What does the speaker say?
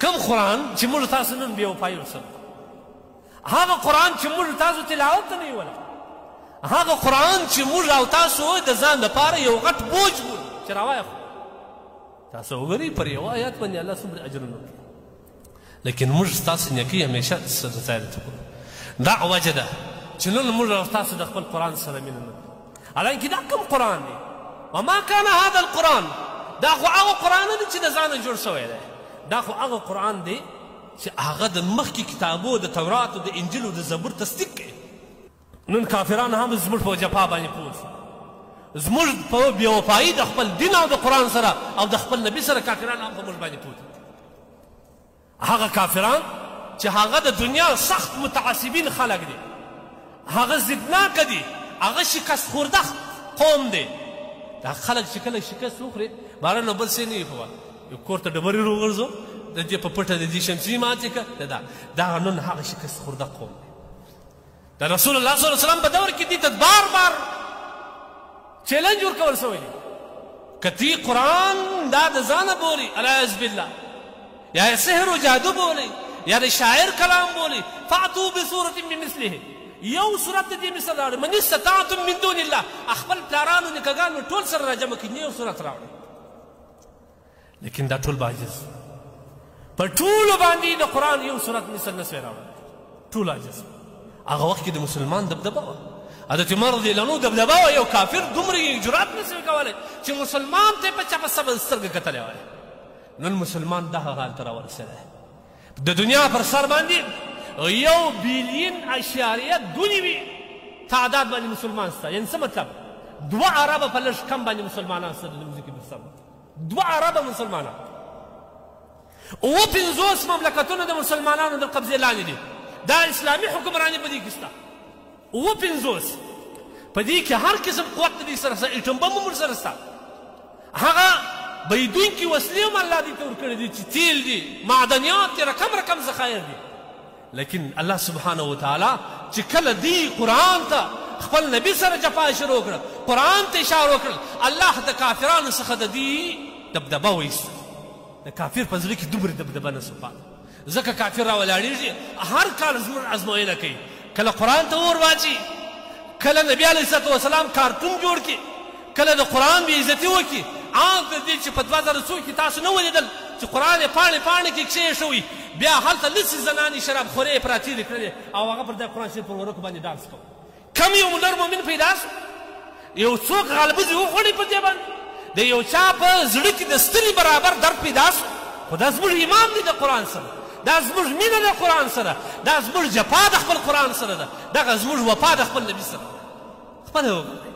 کوم قرآن چې موږ تاسو نن بې وفایي ورسره هغه قرآن چې موږ تاسو تلاوت ته نه یولی هغه قرآن چې موږ او تاسو د ځان لپاره یو غټ بوج بولو چې راوایه تاسو وګورئ پر یو آیات باندې الله څومره اجرونه ورکوي لیکن موږ ستاسو نیکۍ همیشه رسایت وکړو دا وجه ده چې نن موږ او تاسو د خپل قرآن سره مینه نه کوو حالانکې دا کوم قرآن دی وما كان هذا القرآن دا خو هغه قرآن نه دی چې د ځانه جوړ شوی دی دا خو هغه قرآن دی چې هغه د مخکې کتابو د تورات او د انجیل او د زبور تصدیق کوي نن کافران هم زموږ په جفا باندې پوه شو زموږ په بې وفایي د خپل دین او د قرآن سره او د خپل نبي سره کافران هم په موږ باندې پوه دي هغه کافران چې هغه د دنیا سخت متعصبین خلک دي هغه ضدناکه دي هغه شکست خورده قوم دی دا خلک چې کله شکست وخوري باره نو بل څه نه وي په یو کور ته ډبرې راوغورځو د دې په پټه د دې شمسي ماتې کړه دا نن هغه شکست خورده قوم دی د رسول الله صلی الله علیه وسلم په دور کې دې ته بار بار چیلنج ورکول شوی دی که تی قرآن دا د ځانه بولي العیاذ بالله یا سحر و جادو بولي یا د شاعر کلام بولي فاتو بصورة بمثله یو صورت د دې مثل راوړئ من استطعتم من دون الله خپل پلارانو نیکهګانو ټول سره راجمع کړي یو صورت راوړئ لیکن دا ټول به عاجز په ټولو باندې د قرآن یو صورت مثل نه سوی راوړی ټول عاجز هغه وخت کې د مسلمان دبدبه وه حضرت عمر رضی الله عنه دبدبه وه یو کافر دومره جرات نه سوی کولی چې مسلمان ته په چپه سبه سترګه کتلی وای نن مسلمان دغه حال ته راورسېدی د دنیا پر سر باندې 1.2 تعداد باندې مسلمان شته یعنې څه مطلب 2 عربه په لږ کم باندې مسلمانان شته د ځمکې پر سر 2 عربه مسلمانان 50 مملکتونه د مسلمانانو د قبضې لاندې دي دا اسلامي حکمراني په دې کې شته 50 په دې کې هر قسم قوت د دې سره شته ایټم بم هم ورسره شته هغه بریدونکي وسلې هم الله دې ته ورکړي دي چې تیل دي معدنیات دي رقم ذخایر دي لیکن الله سبحانه وتعالی چې کله دې قرآن ته خپل نبي سره جفا شروع کړه قرآن ته اشاره وکړل الله د کافرانو څخه د دې دبدبه وایسته د کافر په زړه کې دومره دبدبه نه سو پاته ځکه کافر راولاړېږي هر کال زموږ ازموینه کوي کله قرآن ته اور واچي کله نبي علیه الصلatu وسلام کارتون جوړ کړي کله د قرآن بېعزتي وکړي عام د دې چې په 2000 کې تاسو نه ولیدل چې قرآن یې پاڼې کې کښې شوي بیا هلته لسې زنانې شراب خورې پراتې دي کړلې او هغه پر دې قرآن شریف پر ورکو باندې ډانس کوي کم یو نر مؤمن پیدا شو یو څوک غالبزې وخوړي په دې باندې د یو چا په زړه کې د ستنې برابر درد پیدا شو خو دا زموږ ایمان دی د قرآن سره دا زموږ مینه د قرآن سره دا زموږ جفا د خپل قرآن سره ده دغه زموږ وفا د خپل نبي سره خپله وګورئ